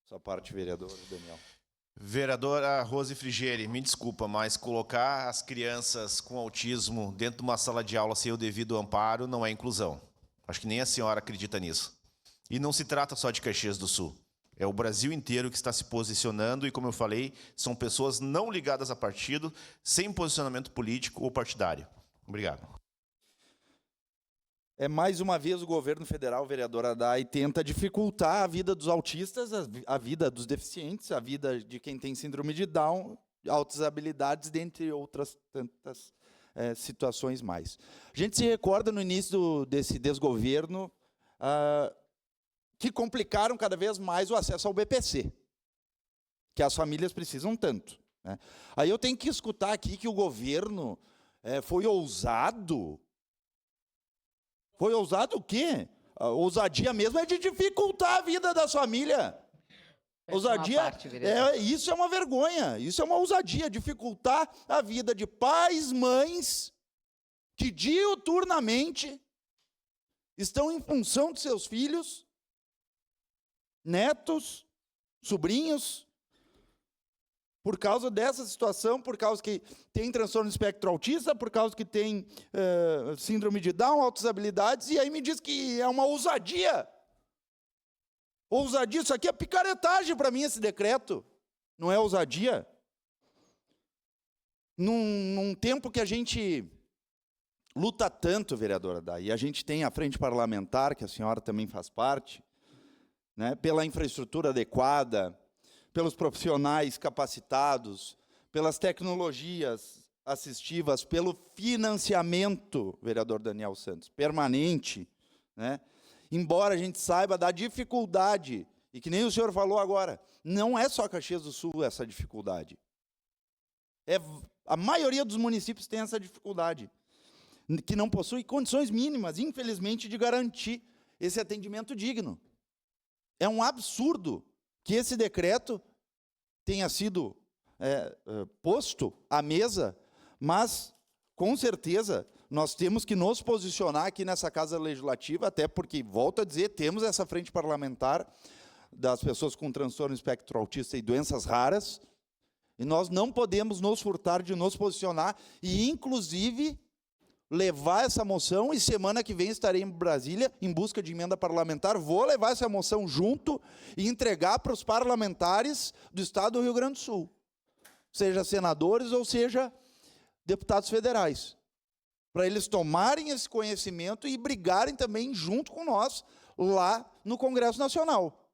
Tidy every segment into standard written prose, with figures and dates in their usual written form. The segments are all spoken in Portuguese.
Sua parte, vereador Daniel. Vereadora Rose Frigieri, me desculpa, mas colocar as crianças com autismo dentro de uma sala de aula sem o devido amparo não é inclusão. Acho que nem a senhora acredita nisso. E não se trata só de Caxias do Sul. É o Brasil inteiro que está se posicionando e, como eu falei, são pessoas não ligadas a partido, sem posicionamento político ou partidário. Obrigado. Mais uma vez o governo federal, vereadora Adai, tenta dificultar a vida dos autistas, a vida dos deficientes, a vida de quem tem síndrome de Down, altas habilidades, dentre outras tantas situações mais. A gente se recorda no início desse desgoverno que complicaram cada vez mais o acesso ao BPC, que as famílias precisam tanto, né? Aí eu tenho que escutar aqui que o governo foi ousado. Foi ousado o quê? A ousadia mesmo é de dificultar a vida das famílias. Ousadia, isso é uma vergonha, isso é uma ousadia, dificultar a vida de pais, mães, que diuturnamente estão em função de seus filhos, netos, sobrinhos, por causa dessa situação, por causa que tem transtorno do espectro autista, por causa que tem síndrome de Down, altas habilidades, e aí me diz que é uma ousadia. Ousadia, isso aqui é picaretagem para mim, esse decreto. Não é ousadia? Num tempo que a gente luta tanto, vereadora Adai, e a gente tem a frente parlamentar, que a senhora também faz parte, né, pela infraestrutura adequada, pelos profissionais capacitados, pelas tecnologias assistivas, pelo financiamento, vereador Daniel Santos, permanente, né? Embora a gente saiba da dificuldade, e que nem o senhor falou agora, não é só Caxias do Sul essa dificuldade. A maioria dos municípios tem essa dificuldade, que não possui condições mínimas, infelizmente, de garantir esse atendimento digno. É um absurdo que esse decreto tenha sido posto à mesa, mas, com certeza, nós temos que nos posicionar aqui nessa Casa Legislativa, até porque, volto a dizer, temos essa frente parlamentar das pessoas com transtorno espectro autista e doenças raras, e nós não podemos nos furtar de nos posicionar e, inclusive, levar essa moção, e semana que vem estarei em Brasília em busca de emenda parlamentar, vou levar essa moção junto e entregar para os parlamentares do Estado do Rio Grande do Sul, seja senadores ou seja deputados federais, para eles tomarem esse conhecimento e brigarem também junto com nós lá no Congresso Nacional.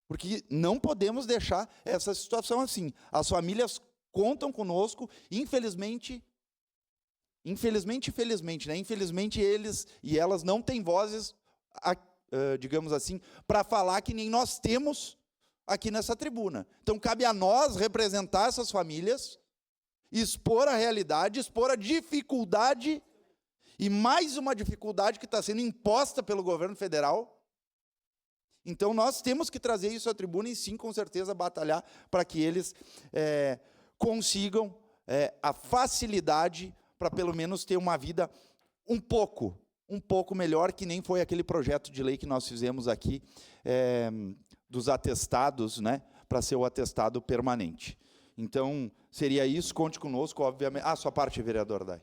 Porque não podemos deixar essa situação assim. As famílias contam conosco, infelizmente, né? Infelizmente eles e elas não têm vozes, digamos assim, para falar que nem nós temos aqui nessa tribuna. Então cabe a nós representar essas famílias, expor a realidade, expor a dificuldade, e mais uma dificuldade que está sendo imposta pelo governo federal. Então nós temos que trazer isso à tribuna e sim, com certeza, batalhar para que eles consigam a facilidade para pelo menos ter uma vida um pouco melhor, que nem foi aquele projeto de lei que nós fizemos aqui, dos atestados, né, para ser o atestado permanente. Então, seria isso, conte conosco, obviamente. Sua parte, vereador Adai.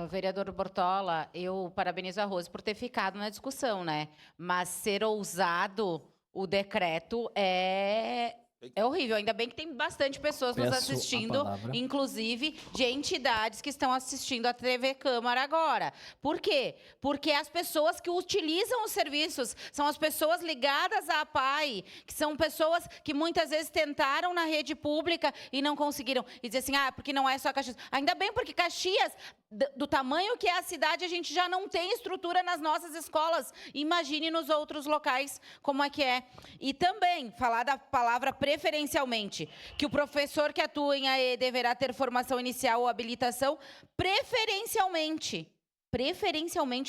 Vereador Bortola, eu parabenizo a Rose por ter ficado na discussão, né? Mas ser ousado o decreto é horrível. Ainda bem que tem bastante pessoas nos assistindo, inclusive de entidades que estão assistindo a TV Câmara agora. Por quê? Porque as pessoas que utilizam os serviços são as pessoas ligadas à APAE, que são pessoas que muitas vezes tentaram na rede pública e não conseguiram. E dizer assim, porque não é só Caxias. Ainda bem, porque Caxias, do tamanho que é a cidade, a gente já não tem estrutura nas nossas escolas. Imagine nos outros locais como é que é. E também, falar da palavra preferencialmente, que o professor que atua em AE deverá ter formação inicial ou habilitação, preferencialmente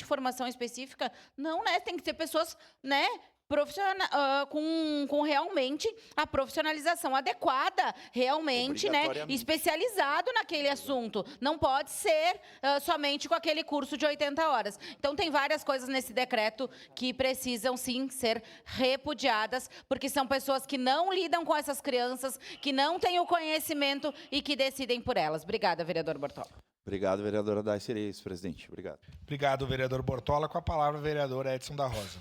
formação específica, não, né? Tem que ter pessoas, né, com realmente a profissionalização adequada, realmente, né, especializado naquele assunto. Não pode ser somente com aquele curso de 80 horas. Então, tem várias coisas nesse decreto que precisam, sim, ser repudiadas, porque são pessoas que não lidam com essas crianças, que não têm o conhecimento e que decidem por elas. Obrigada, vereador Bortola. Obrigado, vereadora Dai. Seria isso, presidente. Obrigado. Obrigado, vereador Bortola. Com a palavra, o vereador Edson da Rosa.